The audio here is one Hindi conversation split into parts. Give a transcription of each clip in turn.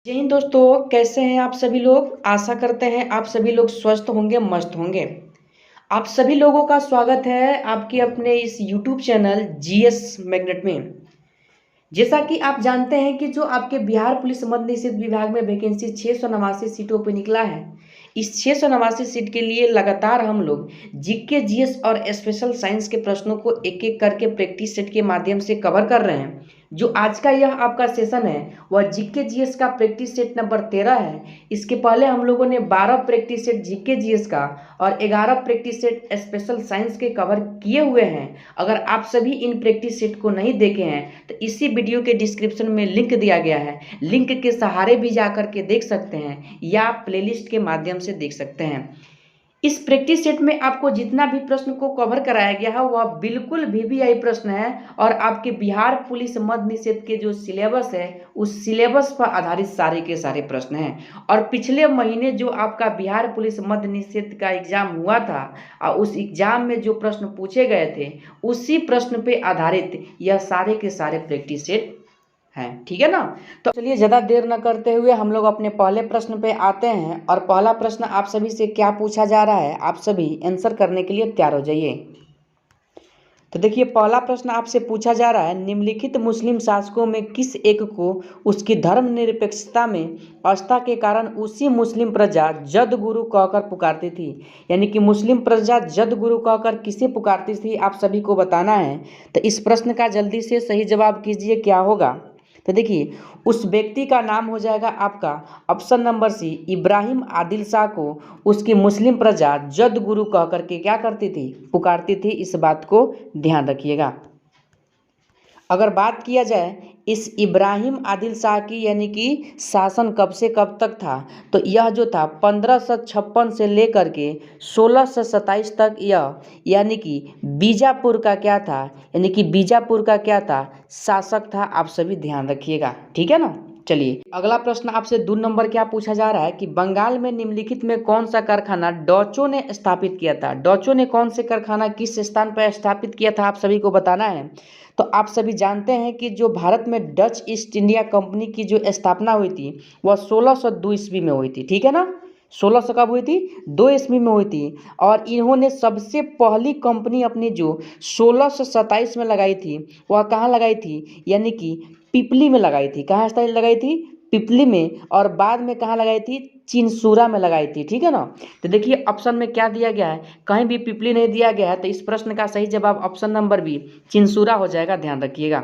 जय हिंद दोस्तों, कैसे हैं आप सभी लोग। आशा करते हैं आप सभी लोग स्वस्थ होंगे, मस्त होंगे। आप सभी लोगों का स्वागत है आपके अपने इस YouTube चैनल जीएस मैग्नेट में। जैसा कि आप जानते हैं कि जो आपके बिहार पुलिस मद्य निषेध विभाग में वैकेंसी 689 सीटों पर निकला है। इस 689 सीट के लिए लगातार हम लोग जीके, जीएस और स्पेशल साइंस के प्रश्नों को एक एक करके प्रैक्टिस सेट के माध्यम से कवर कर रहे हैं। जो आज का यह आपका सेशन है वह जीके जीएस का प्रैक्टिस सेट नंबर 13 है। इसके पहले हम लोगों ने 12 प्रैक्टिस सेट जीके जीएस का और 11 प्रैक्टिस सेट स्पेशल साइंस के कवर किए हुए हैं। अगर आप सभी इन प्रैक्टिस सेट को नहीं देखे हैं तो इसी वीडियो के डिस्क्रिप्शन में लिंक दिया गया है, लिंक के सहारे भी जाकर के देख सकते हैं या प्लेलिस्ट के माध्यम से देख सकते हैं। इस प्रैक्टिस सेट में आपको जितना भी प्रश्न को कवर कराया गया है वह बिल्कुल वीवीआई प्रश्न है और आपके बिहार पुलिस मद्य निषेध के जो सिलेबस है उस सिलेबस पर आधारित सारे के सारे प्रश्न हैं। और पिछले महीने जो आपका बिहार पुलिस मद्य निषेध का एग्जाम हुआ था और उस एग्जाम में जो प्रश्न पूछे गए थे उसी प्रश्न पे आधारित यह सारे के सारे प्रैक्टिस सेट हैं, ठीक है ना। तो चलिए ज़्यादा देर न करते हुए हम लोग अपने पहले प्रश्न पे आते हैं। और पहला प्रश्न आप सभी से क्या पूछा जा रहा है, आप सभी आंसर करने के लिए तैयार हो जाइए। तो देखिए, पहला प्रश्न आपसे पूछा जा रहा है, निम्नलिखित मुस्लिम शासकों में किस एक को उसकी धर्मनिरपेक्षता में आस्था के कारण उसी मुस्लिम प्रजा जद गुरु कहकर पुकारती थी। यानी कि मुस्लिम प्रजा जद गुरु कहकर किसे पुकारती थी, आप सभी को बताना है। तो इस प्रश्न का जल्दी से सही जवाब कीजिए, क्या होगा। तो देखिए, उस व्यक्ति का नाम हो जाएगा आपका option number C, Ibrahim Adil Shah को उसकी मुस्लिम प्रजा जद गुरु कह करके क्या करती थी, पुकारती थी। इस बात को ध्यान रखिएगा। अगर बात किया जाए इस इब्राहिम आदिल शाह की, यानी कि शासन कब से कब तक था, तो यह जो था 1556 से लेकर के 1627 तक यह, यानी कि बीजापुर का क्या था, यानी कि बीजापुर का क्या था, शासक था। आप सभी ध्यान रखिएगा, ठीक है ना। चलिए, अगला प्रश्न आपसे 2 नंबर क्या पूछा जा रहा है कि बंगाल में निम्नलिखित में कौन सा कारखाना डॉचो ने स्थापित किया था। डॉचो ने कौन से कारखाना किस स्थान पर स्थापित किया था, आप सभी को बताना है। तो आप सभी जानते हैं कि जो भारत में डच ईस्ट इंडिया कंपनी की जो स्थापना हुई थी वह 1602 ईस्वी में हुई थी, ठीक है ना। 1600 कब हुई थी, 2 ईस्वी में हुई थी। और इन्होंने सबसे पहली कंपनी अपनी जो 1627 में लगाई थी वह कहाँ लगाई थी, यानी कि पिपली में लगाई थी। कहाँ स्थान लगाई थी, पिपली में। और बाद में कहाँ लगाई थी, चिनसूरा में लगाई थी, ठीक है ना। तो देखिए ऑप्शन में क्या दिया गया है, कहीं भी पिपली नहीं दिया गया है, तो इस प्रश्न का सही जवाब ऑप्शन नंबर बी, चिनसूरा हो जाएगा, ध्यान रखिएगा।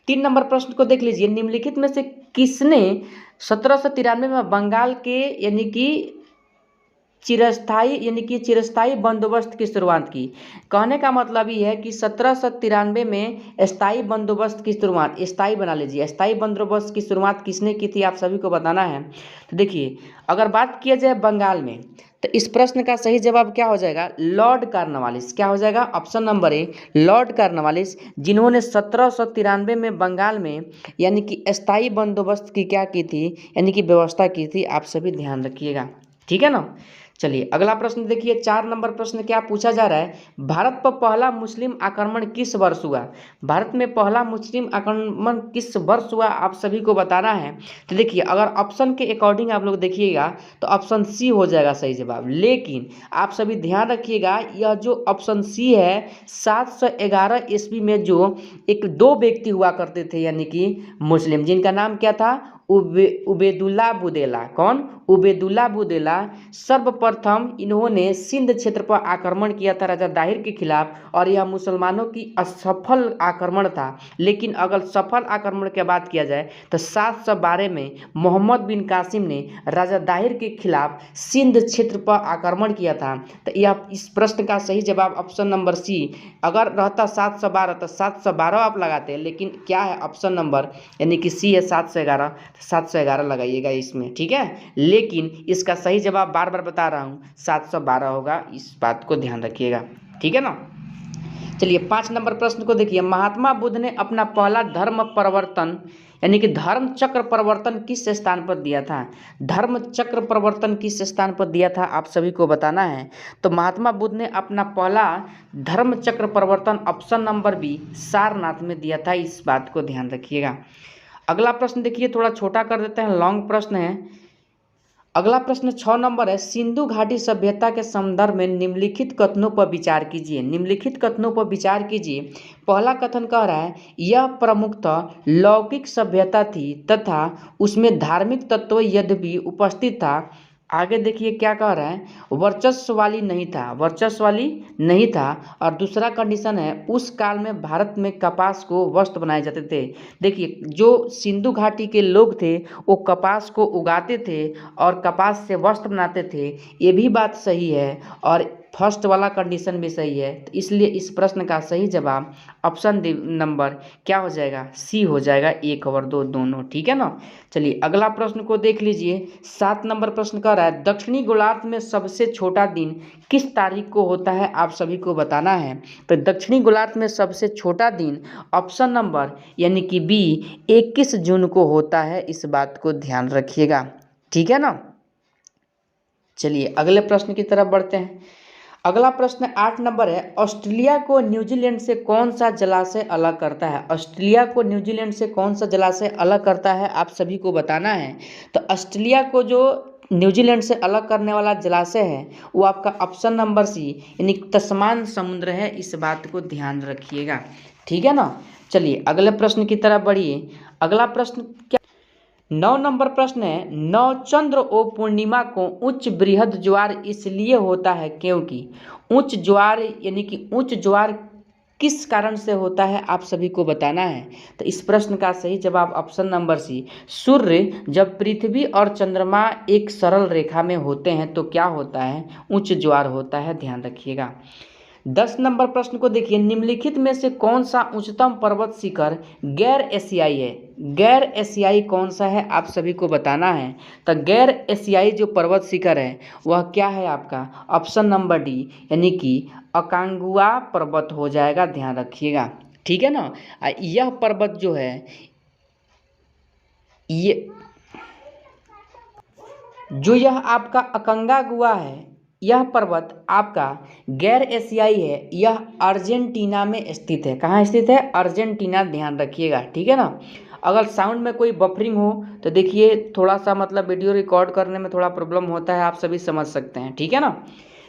3 नंबर प्रश्न को देख लीजिए, निम्नलिखित में से किसने 1793 में बंगाल के यानी कि चिरस्थाई बंदोबस्त की शुरुआत की। कहने का मतलब ये है कि 1793 में स्थायी बंदोबस्त की शुरुआत, स्थायी बना लीजिए, स्थायी बंदोबस्त की शुरुआत किसने की थी, आप सभी को बताना है। तो देखिए, अगर बात किया जाए बंगाल में, तो इस प्रश्न का सही जवाब क्या हो जाएगा, लॉर्ड कॉर्नवालिस। क्या हो जाएगा, option number A, Lord Cornwallis, जिन्होंने 1793 में बंगाल में यानी कि स्थायी बंदोबस्त की क्या की थी, यानी कि व्यवस्था की थी। आप सभी ध्यान रखिएगा, ठीक है ना। चलिए, अगला प्रश्न देखिए, 4 नंबर प्रश्न क्या पूछा जा रहा है, भारत पर पहला मुस्लिम आक्रमण किस वर्ष हुआ। भारत में पहला मुस्लिम आक्रमण किस वर्ष हुआ, आप सभी को बताना है। तो देखिए, अगर ऑप्शन के अकॉर्डिंग आप लोग देखिएगा तो ऑप्शन सी हो जाएगा सही जवाब। लेकिन आप सभी ध्यान रखिएगा, यह जो ऑप्शन सी है 711 ईस्वी में जो एक 2 व्यक्ति हुआ करते थे, यानी कि मुस्लिम, जिनका नाम क्या था, उबेदुल्ला बुदेला। कौन, उबेदुल्ला बुदेला। सर्वप्रथम इन्होंने सिंध क्षेत्र पर आक्रमण किया था राजा दाहिर के खिलाफ, और यह मुसलमानों की असफल आक्रमण था। लेकिन अगर सफल आक्रमण की बात किया जाए तो 712 में मोहम्मद बिन कासिम ने राजा दाहिर के खिलाफ सिंध क्षेत्र पर आक्रमण किया था। तो यह इस प्रश्न का सही जवाब ऑप्शन नंबर सी, अगर रहता 712 तो 712 आप लगाते, लेकिन क्या है ऑप्शन नंबर यानी कि सी है 711, 711 लगाइएगा इसमें, ठीक है। लेकिन इसका सही जवाब बार बार बता रहा हूँ 712 होगा, इस बात को ध्यान रखिएगा, ठीक है ना। चलिए, 5 नंबर प्रश्न को देखिए, महात्मा बुद्ध ने अपना पहला धर्म परिवर्तन यानी कि धर्म चक्र परिवर्तन किस स्थान पर दिया था। धर्म चक्र परिवर्तन किस स्थान पर दिया था, आप सभी को बताना है। तो महात्मा बुद्ध ने अपना पहला धर्म चक्र परिवर्तन ऑप्शन नंबर बी, सारनाथ में दिया था। इस बात को ध्यान रखिएगा। अगला प्रश्न देखिए, थोड़ा छोटा कर देते हैं, लॉन्ग प्रश्न है। अगला प्रश्न 6 नंबर है, सिंधु घाटी सभ्यता के संदर्भ में निम्नलिखित कथनों पर विचार कीजिए। निम्नलिखित कथनों पर विचार कीजिए। पहला कथन कह रहा है, यह प्रमुखतः लौकिक सभ्यता थी तथा उसमें धार्मिक तत्व यद्यपि उपस्थित था। आगे देखिए क्या कह रहा है, वर्चस्व वाली नहीं था, वर्चस्व वाली नहीं था। और दूसरा कंडीशन है, उस काल में भारत में कपास को वस्त्र बनाए जाते थे। देखिए, जो सिंधु घाटी के लोग थे वो कपास को उगाते थे और कपास से वस्त्र बनाते थे, ये भी बात सही है और फर्स्ट वाला कंडीशन भी सही है। तो इसलिए इस प्रश्न का सही जवाब ऑप्शन नंबर क्या हो जाएगा, सी हो जाएगा, 1 और 2 दोनों। ठीक है ना। चलिए अगला प्रश्न को देख लीजिए। 7 नंबर प्रश्न कर रहा है, दक्षिणी गोलार्ध में सबसे छोटा दिन किस तारीख को होता है, आप सभी को बताना है। तो दक्षिणी गोलार्ध में सबसे छोटा दिन ऑप्शन नंबर यानी कि बी 21 जून को होता है, इस बात को ध्यान रखिएगा। ठीक है ना। चलिए अगले प्रश्न की तरफ बढ़ते हैं। अगला प्रश्न 8 नंबर है, ऑस्ट्रेलिया को न्यूजीलैंड से कौन सा जलाशय अलग करता है। ऑस्ट्रेलिया को न्यूजीलैंड से कौन सा जलाशय अलग करता है, आप सभी को बताना है। तो ऑस्ट्रेलिया को जो न्यूजीलैंड से अलग करने वाला जलाशय है वो आपका ऑप्शन नंबर सी यानी तस्मान समुद्र है, इस बात को ध्यान रखिएगा। ठीक है ना। चलिए अगले प्रश्न की तरफ बढ़िए। अगला प्रश्न क्या, 9 नंबर प्रश्न है, नवचंद्र ओ पूर्णिमा को उच्च बृहद ज्वार इसलिए होता है क्योंकि उच्च ज्वार यानी कि उच्च ज्वार किस कारण से होता है, आप सभी को बताना है। तो इस प्रश्न का सही जवाब ऑप्शन नंबर सी, सूर्य जब पृथ्वी और चंद्रमा एक सरल रेखा में होते हैं तो क्या होता है, उच्च ज्वार होता है, ध्यान रखिएगा। 10 नंबर प्रश्न को देखिए, निम्नलिखित में से कौन सा उच्चतम पर्वत शिखर गैर एशियाई है। गैर एशियाई कौन सा है, आप सभी को बताना है। तो गैर एशियाई जो पर्वत शिखर है वह क्या है आपका, ऑप्शन नंबर डी यानी कि अकांगुआ पर्वत हो जाएगा, ध्यान रखिएगा। ठीक है ना। यह पर्वत जो है ये जो यह आपका अकांगुआ है, यह पर्वत आपका गैर एशियाई है, यह अर्जेंटीना में स्थित है। कहाँ स्थित है, अर्जेंटीना, ध्यान रखिएगा। ठीक है ना। अगर साउंड में कोई बफरिंग हो तो देखिए थोड़ा सा मतलब वीडियो रिकॉर्ड करने में थोड़ा प्रॉब्लम होता है, आप सभी समझ सकते हैं। ठीक है ना।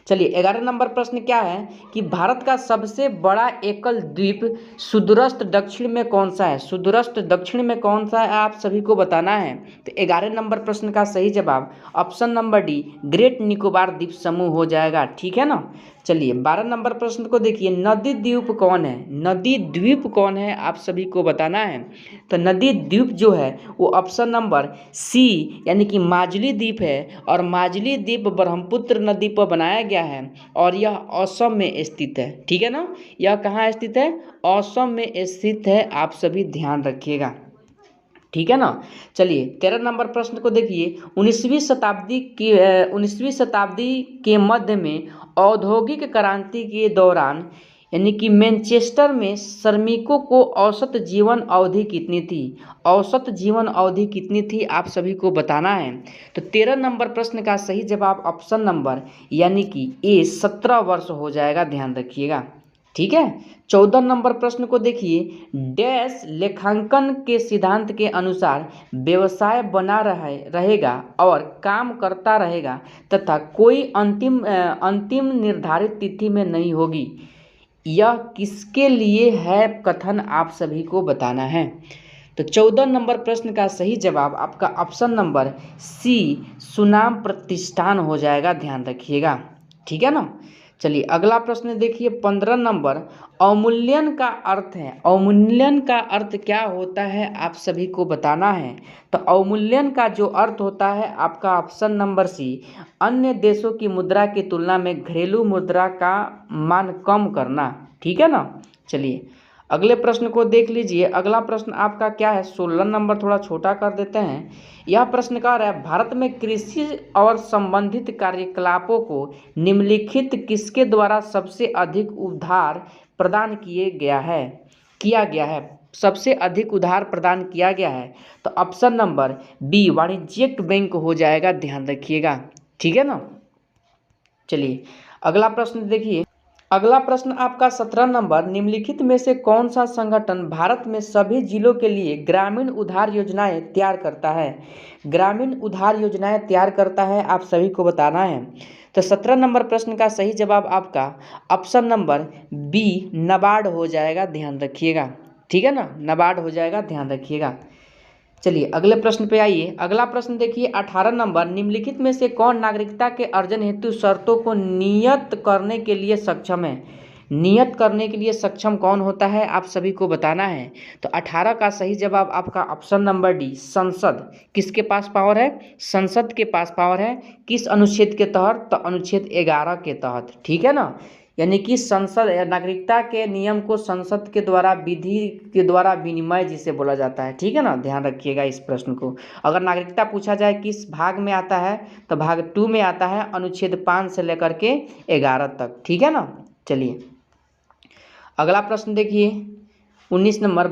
चलिए 11 नंबर प्रश्न क्या है कि भारत का सबसे बड़ा एकल द्वीप सुदूरस्थ दक्षिण में कौन सा है। सुदूरस्थ दक्षिण में कौन सा है, आप सभी को बताना है। तो 11 नंबर प्रश्न का सही जवाब option number D great Nicobar द्वीप समूह हो जाएगा। ठीक है ना। चलिए 12 नंबर प्रश्न को देखिए, नदी द्वीप कौन है। नदी द्वीप कौन है, आप सभी को बताना है। तो नदी द्वीप जो है वो ऑप्शन नंबर सी यानी कि माजुली द्वीप है और माजुली द्वीप ब्रह्मपुत्र नदी पर बनाया गया है और यह असम में स्थित है। ठीक है ना। यह कहाँ स्थित है, असम में स्थित है, आप सभी ध्यान रखिएगा। ठीक है ना। चलिए 13 नंबर प्रश्न को देखिए, 19वीं शताब्दी के मध्य में औद्योगिक क्रांति के दौरान यानी कि मैनचेस्टर में श्रमिकों को औसत जीवन अवधि कितनी थी। औसत जीवन अवधि कितनी थी, आप सभी को बताना है। तो 13 नंबर प्रश्न का सही जवाब ऑप्शन नंबर यानी कि ए 17 वर्ष हो जाएगा, ध्यान रखिएगा। ठीक है। 14 नंबर प्रश्न को देखिए, डैश लेखांकन के सिद्धांत के अनुसार व्यवसाय बना रहेगा और काम करता रहेगा तथा कोई अंतिम निर्धारित तिथि में नहीं होगी। यह किसके लिए है कथन, आप सभी को बताना है। तो 14 नंबर प्रश्न का सही जवाब आपका ऑप्शन नंबर सी सुनाम प्रतिष्ठान हो जाएगा, ध्यान रखिएगा। ठीक है ना। चलिए अगला प्रश्न देखिए 15 नंबर, अवमूल्यन का अर्थ है। अवमूल्यन का अर्थ क्या होता है, आप सभी को बताना है। तो अवमूल्यन का जो अर्थ होता है आपका ऑप्शन नंबर सी अन्य देशों की मुद्रा की तुलना में घरेलू मुद्रा का मान कम करना। ठीक है ना। चलिए अगले प्रश्न को देख लीजिए। अगला प्रश्न आपका क्या है, 16 नंबर, थोड़ा छोटा कर देते हैं। यह प्रश्न कह रहा है, भारत में कृषि और संबंधित कार्यकलापों को निम्नलिखित किसके द्वारा सबसे अधिक उधार प्रदान किया गया है। सबसे अधिक उधार प्रदान किया गया है। तो ऑप्शन नंबर बी वाणिज्यिक बैंक हो जाएगा, ध्यान रखिएगा। ठीक है ना। चलिए अगला प्रश्न देखिए। अगला प्रश्न आपका 17 नंबर, निम्नलिखित में से कौन सा संगठन भारत में सभी जिलों के लिए ग्रामीण उधार योजनाएं तैयार करता है? ग्रामीण उधार योजनाएं तैयार करता है, आप सभी को बताना है। तो 17 नंबर प्रश्न का सही जवाब आपका ऑप्शन नंबर बी नाबार्ड हो जाएगा, ध्यान रखिएगा। ठीक है ना, नाबार्ड हो जाएगा, ध्यान रखिएगा। चलिए अगले प्रश्न पे आइए। अगला प्रश्न देखिए 18 नंबर, निम्नलिखित में से कौन नागरिकता के अर्जन हेतु शर्तों को नियत करने के लिए सक्षम है? नियत करने के लिए सक्षम कौन होता है, आप सभी को बताना है। तो 18 का सही जवाब आपका ऑप्शन नंबर डी संसद। किसके पास पावर है? संसद के पास पावर है। किस अनुच्छेद के तहत? तो अनुच्छेद 11 के तहत। ठीक है ना, यानी कि संसद नागरिकता के नियम को संसद के द्वारा विधि के द्वारा विनिमय जिसे बोला जाता है। ठीक है ना, ध्यान रखिएगा इस प्रश्न को। अगर नागरिकता पूछा जाए किस भाग में आता है, तो भाग 2 में आता है, अनुच्छेद 5 से लेकर के 11 तक। ठीक है ना, चलिए अगला प्रश्न देखिए 19 नंबर,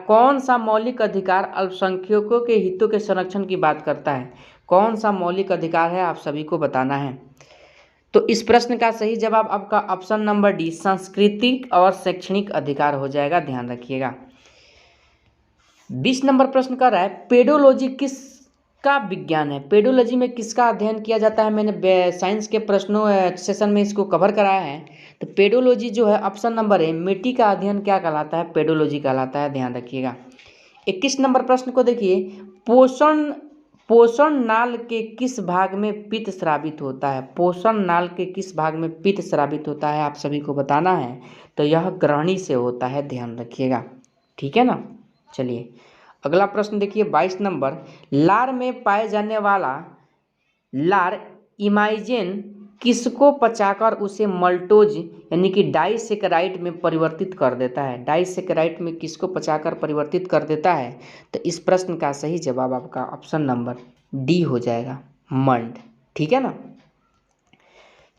कौन सा मौलिक अधिकार अल्पसंख्यकों के हितों के संरक्षण की बात करता है? कौन सा मौलिक अधिकार है, आप सभी को बताना है। तो इस प्रश्न का सही जवाब आपका ऑप्शन नंबर डी सांस्कृतिक और शैक्षणिक अधिकार हो जाएगा, ध्यान रखिएगा। 20 नंबर प्रश्न कर रहा है पेडोलॉजी किसका विज्ञान है? पेडोलॉजी में किसका अध्ययन किया जाता है? मैंने साइंस के प्रश्नों सेशन में इसको कवर कराया है। तो पेडोलॉजी जो है ऑप्शन नंबर ए मिट्टी का अध्ययन क्या कहलाता है? पेडोलॉजी कहलाता है, ध्यान रखिएगा। 21 नंबर प्रश्न को देखिए, पोषण नाल के किस भाग में पित्त स्रावित होता है? पोषण नाल के किस भाग में पित्त स्रावित होता है, आप सभी को बताना है। तो यह ग्रहणी से होता है, ध्यान रखिएगा। ठीक है ना, चलिए अगला प्रश्न देखिए 22 नंबर, लार में पाए जाने वाला लार इमाइजेन किसको पचाकर उसे मल्टोज यानी कि डाइसेकेराइड में परिवर्तित कर देता है? डाइसेकेराइड में किसको पचाकर परिवर्तित कर देता है? तो इस प्रश्न का सही जवाब आपका ऑप्शन नंबर डी हो जाएगा, मंड। ठीक है ना,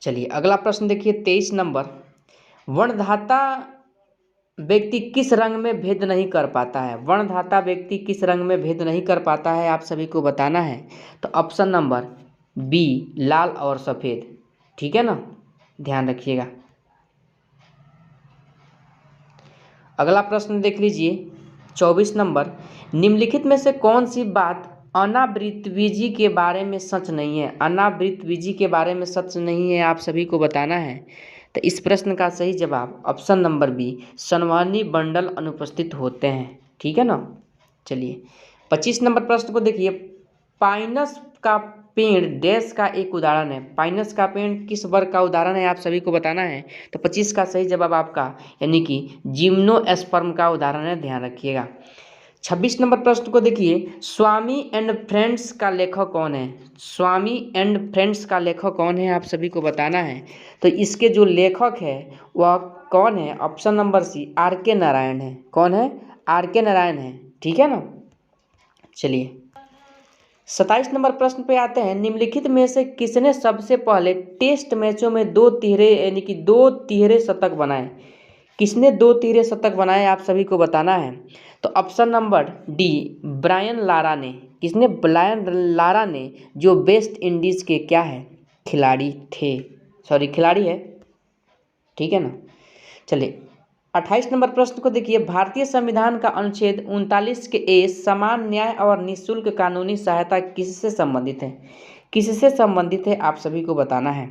चलिए अगला प्रश्न देखिए 23 नंबर, वर्णधाता व्यक्ति किस रंग में भेद नहीं कर पाता है? वर्णधाता व्यक्ति किस रंग में भेद नहीं कर पाता है, आप सभी को बताना है। तो ऑप्शन नंबर बी लाल और सफ़ेद। ठीक है ना, ध्यान रखिएगा। अगला प्रश्न देख लीजिए 24 नंबर, निम्नलिखित में से कौन सी बात अनावृतबीजी के बारे में सच नहीं है? अनावृतबीजी के बारे में सच नहीं है, आप सभी को बताना है। तो इस प्रश्न का सही जवाब ऑप्शन नंबर बी संवहनी बंडल अनुपस्थित होते हैं। ठीक है ना, चलिए 25 नंबर प्रश्न को देखिए, पाइनस का पेड़ डैश का एक उदाहरण है? पाइनस का पेड़ किस वर्ग का उदाहरण है, आप सभी को बताना है। तो 25 का सही जवाब आपका यानी कि जिम्नोस्पर्म का उदाहरण है, ध्यान रखिएगा। 26 नंबर प्रश्न को देखिए, स्वामी एंड फ्रेंड्स का लेखक कौन है? स्वामी एंड फ्रेंड्स का लेखक कौन है, आप सभी को बताना है। तो इसके जो लेखक है वह कौन है? ऑप्शन नंबर सी आर के नारायण है। कौन है? आर के नारायण है। ठीक है ना, चलिए 27 नंबर प्रश्न पे आते हैं, निम्नलिखित में से किसने सबसे पहले टेस्ट मैचों में 2 तिहरे यानी कि 2 तिहरे शतक बनाए? किसने 2 तिहरे शतक बनाए, आप सभी को बताना है। तो option number D Brian Lara ने। किसने? ब्रायन लारा ने, जो वेस्ट इंडीज़ के क्या है? खिलाड़ी थे, सॉरी खिलाड़ी है। ठीक है ना, चलिए 28 नंबर प्रश्न को देखिए, भारतीय संविधान का अनुच्छेद 39 के ए समान न्याय और निःशुल्क कानूनी सहायता किससे संबंधित है? किससे संबंधित है, आप सभी को बताना है।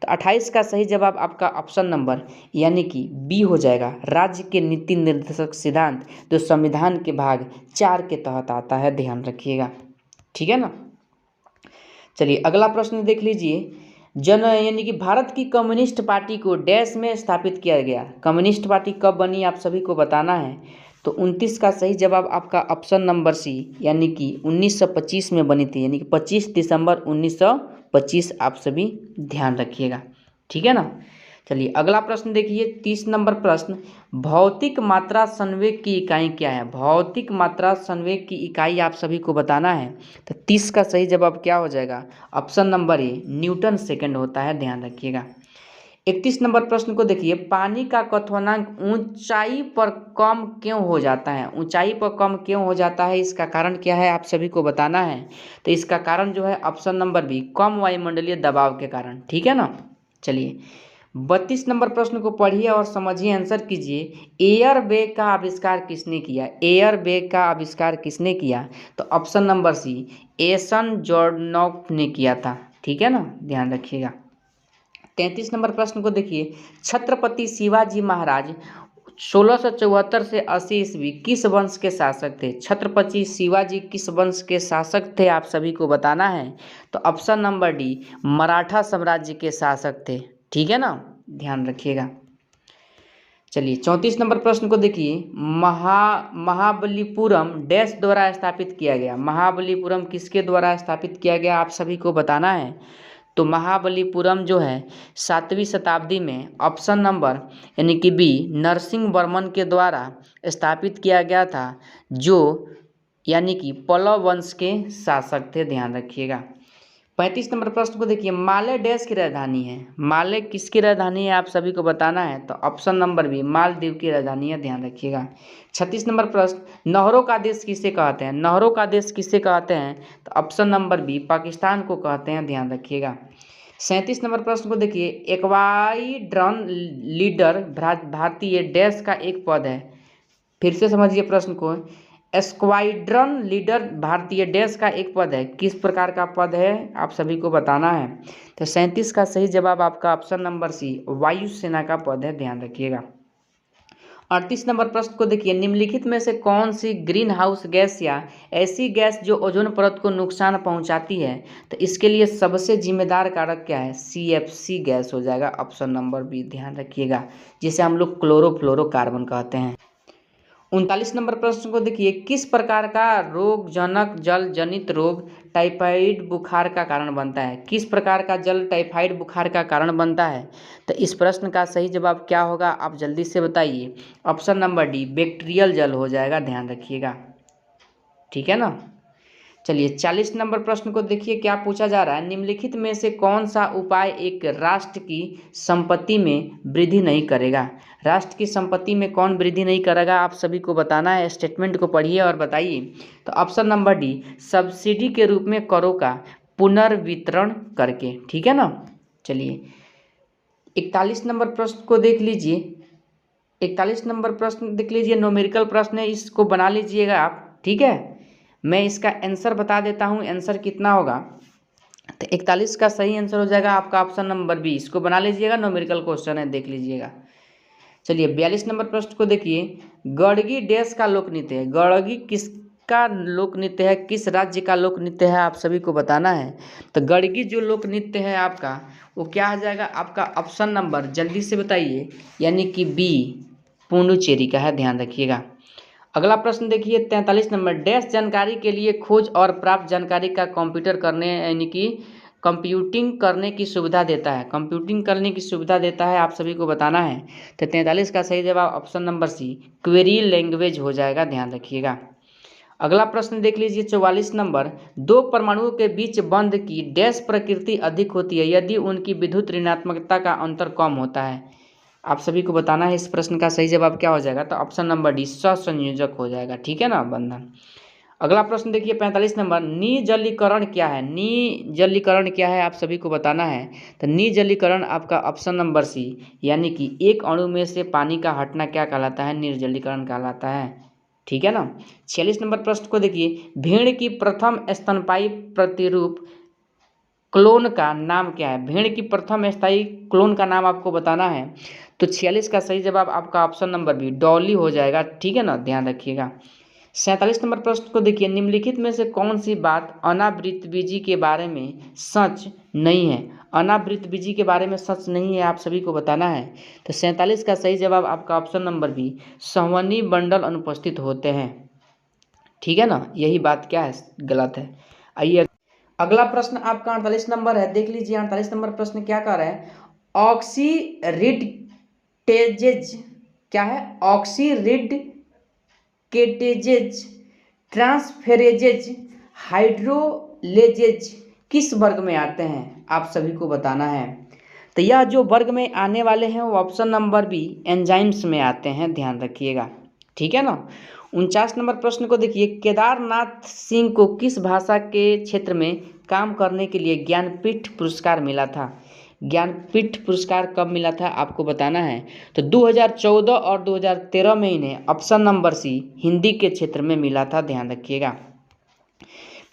तो 28 का सही जवाब आपका ऑप्शन नंबर यानी कि बी हो जाएगा, राज्य के नीति निर्देशक सिद्धांत, जो संविधान के भाग 4 के तहत आता है, ध्यान रखिएगा। ठीक है ना, चलिए अगला प्रश्न देख लीजिए, यानी कि भारत की कम्युनिस्ट पार्टी को डैश में स्थापित किया गया? कम्युनिस्ट पार्टी कब बनी, आप सभी को बताना है। तो 29 का सही जवाब आपका ऑप्शन नंबर सी यानी कि 1925 में बनी थी, यानी कि 25 दिसंबर 1925, आप सभी ध्यान रखिएगा। ठीक है ना, चलिए अगला प्रश्न देखिए 30 नंबर प्रश्न, भौतिक मात्रा संवेग की इकाई क्या है? भौतिक मात्रा संवेग की इकाई आप सभी को बताना है। तो 30 का सही जवाब क्या हो जाएगा? Option number A Newton second होता है, ध्यान रखिएगा। 31 नंबर प्रश्न को देखिए, पानी का क्वथनांक ऊंचाई पर कम क्यों हो जाता है? ऊंचाई पर कम क्यों हो जाता है, इसका कारण क्या है, आप सभी को बताना है। तो इसका कारण जो है ऑप्शन नंबर बी कम वायुमंडलीय दबाव के कारण। ठीक है ना, चलिए 32 नंबर प्रश्न को पढ़िए और समझिए, आंसर कीजिए। एयर बैग का आविष्कार किसने किया? एयर बैग का आविष्कार किसने किया? तो ऑप्शन नंबर सी, एसन जॉर्डनॉफ ने किया था। ठीक है ना, ध्यान रखिएगा। 33 नंबर प्रश्न को देखिए, छत्रपति शिवाजी महाराज 1674 से 80 ईस्वी किस वंश के शासक थे? छत्रपति शिवाजी किस वंश के शासक थे, आप सभी को बताना है। तो ऑप्शन नंबर डी, मराठा साम्राज्य के शासक थे। ठीक है ना, ध्यान रखिएगा। चलिए 34 नंबर प्रश्न को देखिए, महाबलीपुरम डैश द्वारा स्थापित किया गया? महाबलीपुरम किसके द्वारा स्थापित किया गया, आप सभी को बताना है। तो महाबलीपुरम जो है 7वीं शताब्दी में, ऑप्शन नंबर यानी कि बी, नरसिंह वर्मन के द्वारा स्थापित किया गया था, जो यानी कि पल्लव वंश के शासक थे। ध्यान रखिएगा। 35 नंबर प्रश्न को देखिए, माले डैश की राजधानी है? माले किसकी राजधानी है, आप सभी को बताना है। तो ऑप्शन नंबर बी, मालदीव की राजधानी है। ध्यान रखिएगा। 36 नंबर प्रश्न, नहरों का देश किसे कहते हैं? नहरों का देश किसे कहते हैं? तो ऑप्शन नंबर बी, पाकिस्तान को कहते हैं। ध्यान रखिएगा। 37 नंबर प्रश्न को देखिए, एक्वाइड्रन लीडर भारतीय डैश का एक पद है? फिर से समझिए प्रश्न को, स्क्वाड्रन लीडर भारतीय डैश का एक पद है, किस प्रकार का पद है, आप सभी को बताना है। तो 37 का सही जवाब आपका ऑप्शन नंबर सी, वायुसेना का पद है। ध्यान रखिएगा। 38 नंबर प्रश्न को देखिए, निम्नलिखित में से कौन सी ग्रीन हाउस गैस या ऐसी गैस जो ओजोन परत को नुकसान पहुंचाती है? तो इसके लिए सबसे जिम्मेदार कारक क्या है? CFC गैस हो जाएगा, ऑप्शन नंबर बी। ध्यान रखिएगा, जिसे हम लोग क्लोरोफ्लोरोकार्बन कहते हैं। 39 नंबर प्रश्न को देखिए, किस प्रकार का रोगजनक जल जनित रोग टाइफाइड बुखार का कारण बनता है? किस प्रकार का जल टाइफाइड बुखार का कारण बनता है? तो इस प्रश्न का सही जवाब क्या होगा, आप जल्दी से बताइए। ऑप्शन नंबर डी, बैक्टीरियल जल हो जाएगा। ध्यान रखिएगा। ठीक है ना। चलिए 40 नंबर प्रश्न को देखिए, क्या पूछा जा रहा है, निम्नलिखित में से कौन सा उपाय एक राष्ट्र की संपत्ति में वृद्धि नहीं करेगा? राष्ट्र की संपत्ति में कौन वृद्धि नहीं करेगा, आप सभी को बताना है। स्टेटमेंट को पढ़िए और बताइए। तो ऑप्शन नंबर डी, सब्सिडी के रूप में करों का पुनर्वितरण करके। ठीक है ना। चलिए 41 नंबर प्रश्न को देख लीजिए। 41 नंबर प्रश्न देख लीजिए, न्यूमेरिकल प्रश्न है, इसको बना लीजिएगा आप। ठीक है, मैं इसका आंसर बता देता हूँ, आंसर कितना होगा। तो 41 का सही आंसर हो जाएगा आपका ऑप्शन नंबर बी, इसको बना लीजिएगा, न्यूमेरिकल क्वेश्चन है, देख लीजिएगा। चलिए 42 नंबर प्रश्न को देखिए, गड़गी डैश का लोक नृत्य है? गड़गी किसका लोक नृत्य है, किस राज्य का लोक नृत्य है, आप सभी को बताना है। तो गड़गी जो लोक नृत्य है आपका, वो क्या हो जाएगा आपका ऑप्शन नंबर, जल्दी से बताइए, यानी कि बी, पुडुचेरी का है। ध्यान रखिएगा। अगला प्रश्न देखिए 43 नंबर, डैश जानकारी के लिए खोज और प्राप्त जानकारी का कंप्यूटर करने यानी कि कंप्यूटिंग करने की सुविधा देता है? कंप्यूटिंग करने की सुविधा देता है, आप सभी को बताना है। तो 43 का सही जवाब option number C, query language हो जाएगा। ध्यान रखिएगा। अगला प्रश्न देख लीजिए 44 नंबर, दो परमाणुओं के बीच बंध की डैश प्रकृति अधिक होती है यदि उनकी विद्युत ऋणात्मकता का अंतर कम होता है? आप सभी को बताना है। इस प्रश्न का सही जवाब क्या हो जाएगा? तो ऑप्शन नंबर डी, सहसंयोजक हो जाएगा। ठीक है ना, बंधन। अगला प्रश्न देखिए 45 नंबर, निजलीकरण क्या है? निजलीकरण क्या है, आप सभी को बताना है। तो निजलीकरण आपका ऑप्शन नंबर सी, यानी कि एक अणु में से पानी का हटना क्या कहलाता है? निर्जलीकरण कहलाता है। ठीक है ना। 46 नंबर प्रश्न को देखिए, भेड़ की प्रथम स्तनपायी प्रतिरूप क्लोन का नाम क्या है? भेड़ की प्रथम स्थायी क्लोन का नाम आपको बताना है। तो 46 का सही जवाब आपका ऑप्शन नंबर बी, डॉली हो जाएगा। ठीक है ना, ध्यान रखिएगा। 47 नंबर प्रश्न को देखिए, निम्नलिखित में से कौन सी बात अनावृतबीजी के बारे में सच नहीं है? अनावृतबीजी के बारे में सच नहीं है, आप सभी को बताना है। तो 47 का सही जवाब आपका ऑप्शन नंबर बी, संवहनी बंडल अनुपस्थित होते हैं। ठीक है ना, यही बात क्या है, गलत है। आइए अगला प्रश्न आपका 48 नंबर है, देख लीजिए 48 नंबर प्रश्न क्या कह रहा है, ऑक्सीरिडकेटेजेज क्या है? ऑक्सीरिडकेटेजेज, ट्रांसफेरेजेज, हाइड्रोलेजेज किस वर्ग में आते हैं? आप सभी को बताना है। तो यह जो वर्ग में आने वाले हैं वो ऑप्शन नंबर बी, एंजाइम्स में आते हैं। ध्यान रखिएगा। ठीक है ना। 49 नंबर प्रश्न को देखिए, केदारनाथ सिंह को किस भाषा के क्षेत्र में काम करने के लिए ज्ञानपीठ पुरस्कार मिला था? ज्ञानपीठ पुरस्कार कब मिला था आपको बताना है। तो 2014 और 2013 में इन्हें ऑप्शन नंबर सी हिंदी के क्षेत्र में मिला था, ध्यान रखिएगा।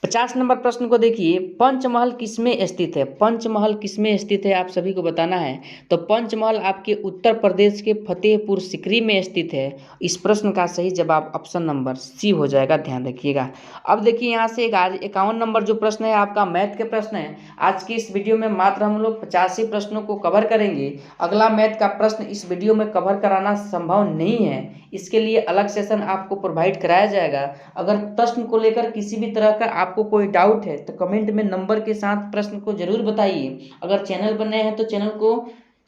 50 नंबर प्रश्न को देखिए, पंचमहल किसमें स्थित है? पंचमहल किसमें स्थित है आप सभी को बताना है। तो पंचमहल आपके उत्तर प्रदेश के फतेहपुर सीकरी में स्थित है। इस प्रश्न का सही जवाब ऑप्शन नंबर सी हो जाएगा, ध्यान रखिएगा। अब देखिए यहाँ से एक आज 51 नंबर जो प्रश्न है आपका मैथ के प्रश्न है। आज की इस वीडियो में मात्र हम लोग 85 प्रश्नों को कवर करेंगे। अगला मैथ का प्रश्न इस वीडियो में कवर कराना संभव नहीं है, इसके लिए अलग सेशन आपको प्रोवाइड कराया जाएगा। अगर प्रश्न को लेकर किसी भी तरह का आपको कोई डाउट है तो कमेंट में नंबर के साथ प्रश्न को जरूर बताइए। अगर चैनल पर नए हैं तो चैनल को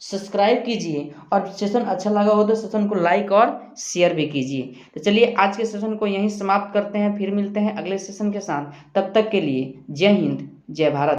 सब्सक्राइब कीजिए और सेशन अच्छा लगा हो तो सेशन को लाइक और शेयर भी कीजिए। तो चलिए आज के सेशन को यहीं समाप्त करते हैं, फिर मिलते हैं अगले सेशन के साथ। तब तक के लिए जय हिंद, जय भारत।